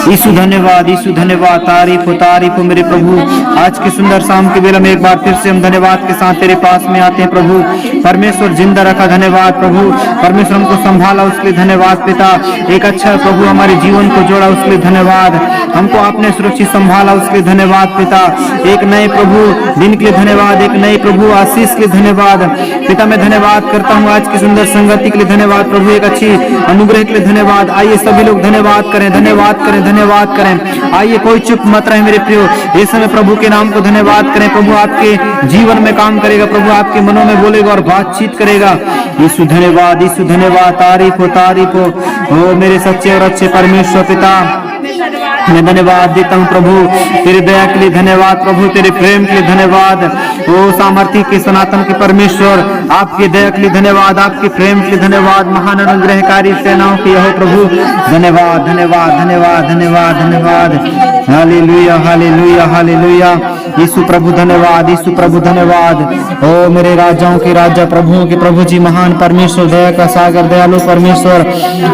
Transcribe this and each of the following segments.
यीशु धन्यवाद, यीशु धन्यवाद, तारीफ हो मेरे प्रभु। आज की सुंदर शाम के बेला में एक बार फिर से हम धन्यवाद के साथ तेरे पास में आते हैं प्रभु। परमेश्वर जिंदा रखा, धन्यवाद प्रभु। परमेश्वर हमको संभाला, उसके लिए धन्यवाद पिता। एक अच्छा प्रभु हमारे जीवन को जोड़ा, उसके लिए धन्यवाद। हमको आपने सुरक्षित संभाला, उसके लिए धन्यवाद पिता। एक नए प्रभु दिन के लिए धन्यवाद, एक नए प्रभु आशीष के लिए धन्यवाद पिता। मैं धन्यवाद करता हूँ आज की सुंदर संगति के लिए धन्यवाद प्रभु, एक अच्छी अनुग्रह के लिए धन्यवाद। आइए सभी लोग धन्यवाद करें, धन्यवाद करें, धन्यवाद करें। आइए कोई चुप मत रहे मेरे प्रियो, इस समय प्रभु के नाम को धन्यवाद करें। प्रभु आपके जीवन में काम करेगा, प्रभु आपके मनों में बोलेगा और बातचीत करेगा। यीशु धन्यवाद, यीशु धन्यवाद, तारीफ हो ओ मेरे सच्चे और अच्छे परमेश्वर पिता। मैं धन्यवाद देता हूँ प्रभु, तेरे दया के लिए धन्यवाद प्रभु, तेरे प्रेम के लिए धन्यवाद। ओ सामर्थ्य के सनातन के परमेश्वर, आपके दया के लिए धन्यवाद, आपके प्रेम के लिए धन्यवाद। महान अनुग्रहकारी सेनाओं के यहो प्रभु, धन्यवाद धन्यवाद धन्यवाद धन्यवाद धन्यवाद। Hallelujah hallelujah hallelujah. यीशु प्रभु धन्यवाद, यीशु प्रभु धन्यवाद। ओ मेरे राजाओं के राजा, प्रभुओं के प्रभु जी, महान परमेश्वर, दया का सागर, दयालु परमेश्वर,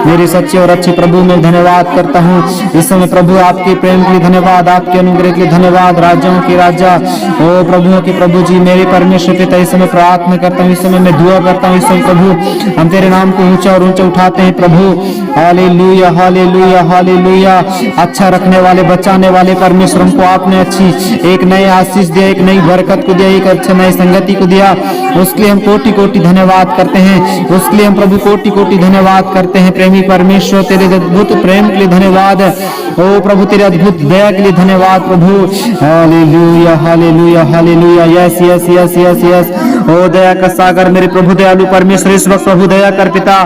मेरे सच्चे और अच्छे प्रभु में धन्यवाद करता हूँ इस समय प्रभु। आपके प्रेम के लिए धन्यवाद, आपके अनुग्रह के लिए धन्यवाद। राजाओं के राजा, ओ प्रभुओं के प्रभु जी, मेरे परमेश्वर पिता, इस समय प्रार्थना करता हूँ, इस समय मैं दुआ करता हूँ। इस समय प्रभु हम तेरे नाम को ऊंचा और ऊंचा उठाते हैं प्रभु। Hallelujah hallelujah hallelujah. अच्छा रखने वाले, बचाने वाले परमेश्वर, हमको आपने अच्छी एक नई आशीष दिया, एक नई बरकत को दिया, एक अच्छे नई संगति को दिया। उसके लिए हम कोटि कोटि धन्यवाद करते हैं, उसके लिए हम प्रभु कोटि कोटि धन्यवाद करते हैं। प्रेमी परमेश्वर, तेरे अद्भुत प्रेम के लिए धन्यवाद। ओ प्रभु तेरे अद्भुत दया के लिए धन्यवाद प्रभु। Hallelujah hallelujah hallelujah. Yes yes yes yes yes. ओ दया का सागर मेरे प्रभु, दयालु परमेश्वर, इस वक्त प्रभु दया कर पिता।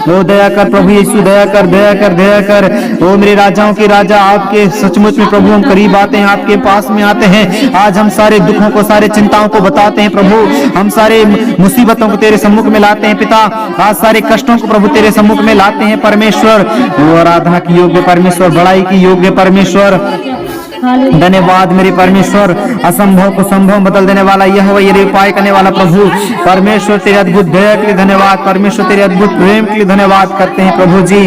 ओ दया कर प्रभु यीशु, दया कर दया कर दया कर। ओ मेरे राजाओं के राजा, आपके सचमुच में प्रभु हम करीब आते हैं, आपके पास में आते हैं। आज हम सारे दुखों को, सारे चिंताओं को बताते हैं प्रभु, हम सारे मुसीबतों को तेरे सम्मुख में लाते हैं पिता। आज सारे कष्टों को प्रभु तेरे सम्मुख में लाते हैं परमेश्वर। वो आराधना की योग्य परमेश्वर, बड़ाई की योग्य परमेश्वर, धन्यवाद मेरे परमेश्वर। असंभव को संभव बदल देने वाला यह हो, ये उपाय करने वाला प्रभु परमेश्वर, तेरे अद्भुत दया के लिए धन्यवाद। परमेश्वर तेरे अद्भुत प्रेम के लिए धन्यवाद करते हैं प्रभु जी।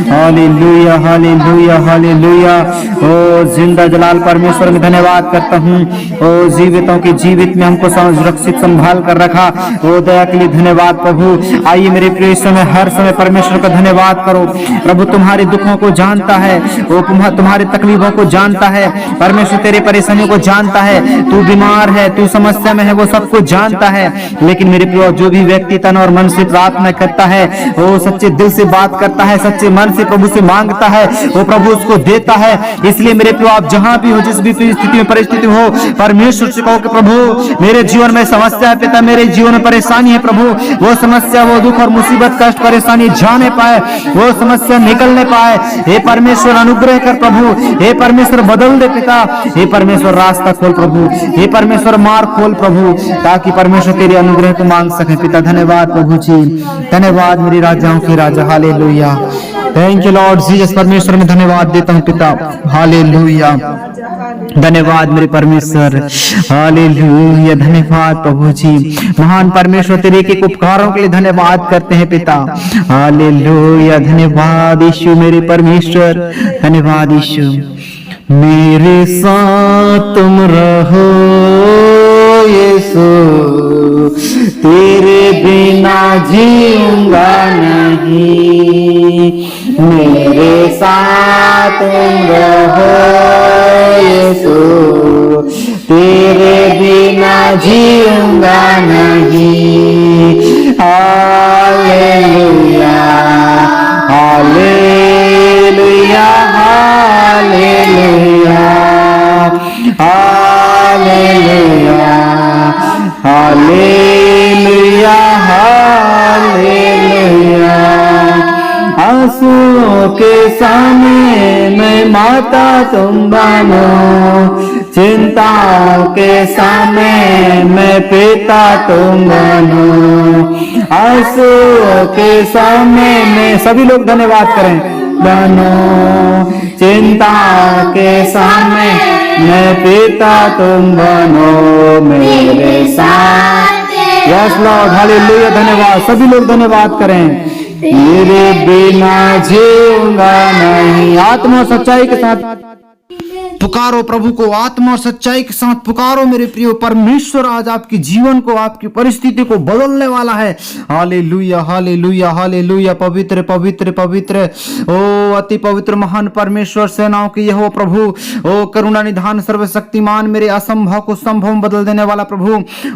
Hallelujah hallelujah hallelujah. ओ जिंदा जलाल परमेश्वर में धन्यवाद करता हूँ। ओ जीवितों के जीवित में हमको सुरक्षित संभाल कर रखा, ओ दया के लिए धन्यवाद प्रभु। आइए मेरे प्रिय समय, हर समय परमेश्वर का धन्यवाद करो प्रभु। तुम्हारे दुखों को जानता है, वो तुम्हारे तकलीफों को जानता है परमेश्वर, तेरे परेशानियों को जानता है। तू बीमार है, तू समस्या में है, वो सब कुछ जानता है। लेकिन मेरे प्रिय, जो भी व्यक्ति तन और मन से प्रार्थना करता है, वो सच्चे दिल से बात करता है, सच्चे मन से प्रभु से मांगता है, वो प्रभु उसको देता है। इसलिए मेरे प्रिय, आप जहां भी हो, जिस भी स्थिति में परिस्थिति हो, परमेश्वर से कहो कि प्रभु मेरे जीवन में समस्या है पिता, मेरे जीवन में परेशानी है प्रभु। वो समस्या, वो दुख और मुसीबत, कष्ट, परेशानी जाने पाए, वो समस्या निकलने पाए। हे परमेश्वर अनुग्रह कर प्रभु, हे परमेश्वर बदल दे पिता। हे परमेश्वर रास्ता खोल प्रभु, हे परमेश्वर मार्ग खोल प्रभु, ताकि परमेश्वर तेरे अनुग्रह को मांग सके पिता। धन्यवाद प्रभु जी, धन्यवाद मेरे राजाओं के राजा। Hallelujah, thank you lord Jesus. परमेश्वर में धन्यवाद देता हूँ पिता। हालेलुया, धन्यवाद मेरे परमेश्वर। हालेलुया, धन्यवाद प्रभु जी। महान परमेश्वर, तेरे एक उपकारों के लिए धन्यवाद करते हैं पिता। हालेलुया, धन्यवाद यीशु मेरे परमेश्वर, धन्यवाद यीशु। मेरे साथ तुम रहो यीशु, तेरे बिना जीऊंगा नहीं। मेरे साथ तुम रहो यीशु, तेरे बिना जीऊंगा नहीं। Hallelujah hallelujah hallelujah hallelujah hallelujah hallelujah. आंसुओं के सामने मैं माता तुम बनो, चिंताओं के सामने मैं पिता तुम बनो। आंसुओं के सामने में सभी लोग धन्यवाद करें। बनो, चिंता के सामने मैं पिता तुम बनो मेरे साथ। यस लॉर्ड, हालेलुया, धन्यवाद। सभी लोग धन्यवाद करें। तेरे बिना जीऊंगा नहीं। आत्मा और सच्चाई के साथ पुकारो प्रभु को, आत्मा और सच्चाई के साथ पुकारो मेरे प्रियो। परमेश्वर आज आपके जीवन को, आपकी परिस्थिति को बदलने वाला है। Hallelujah hallelujah hallelujah. पवित्र पवित्र पवित्र, ओ अति पवित्र महान परमेश्वर, सेनाओं की यहोवा प्रभु, ओ करुणा निधान सर्वशक्तिमान, मेरे असंभव को संभव में बदल देने वाला प्रभु,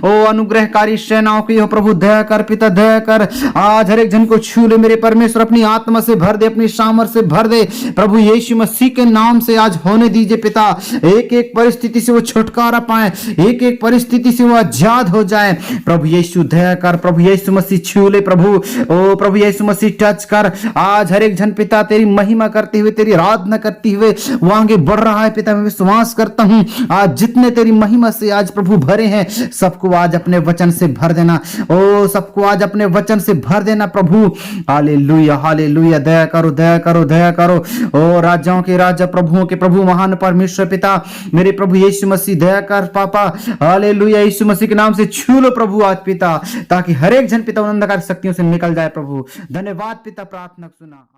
ओ अनुग्रहकारी सेनाओं की यहोवा प्रभु, दया कर पिता, दया कर। आज हर एक जन को छू ले मेरे परमेश्वर, अपनी आत्मा से भर दे, अपनी सामर्थ से भर दे प्रभु। यीशु मसीह के नाम से आज होने दीजिए पिता। एक एक परिस्थिति से वो छुटकारा पाए, एक एक परिस्थिति से वो आजाद हो जाए। प्रभु यीशु दया कर, प्रभु यीशु मसीह छू ले प्रभु। ओ प्रभु यीशु मसीह टच कर। आज हर एक जन पिता तेरी महिमा करते हुए, तेरी आराधना करते हुए वो आगे बढ़ रहा है पिता। मैं विश्वास करता हूं आज जितने तेरी महिमा से आज प्रभु भरे हैं, सबको आज अपने वचन से भर देना। ओ सबको आज अपने वचन से भर देना प्रभु। Hallelujah hallelujah. दया करो दया करो दया करो। ओ राजाओं के राजा, प्रभुओं के प्रभु, महान परमेश्वर पिता, मेरे प्रभु यीशु मसीह दया कर पापा। हालेलुया। यीशु मसीह के नाम से छू लो प्रभु आज पिता, ताकि हर एक जन पिता अंधकार शक्तियों से निकल जाए प्रभु। धन्यवाद पिता, प्रार्थना सुना।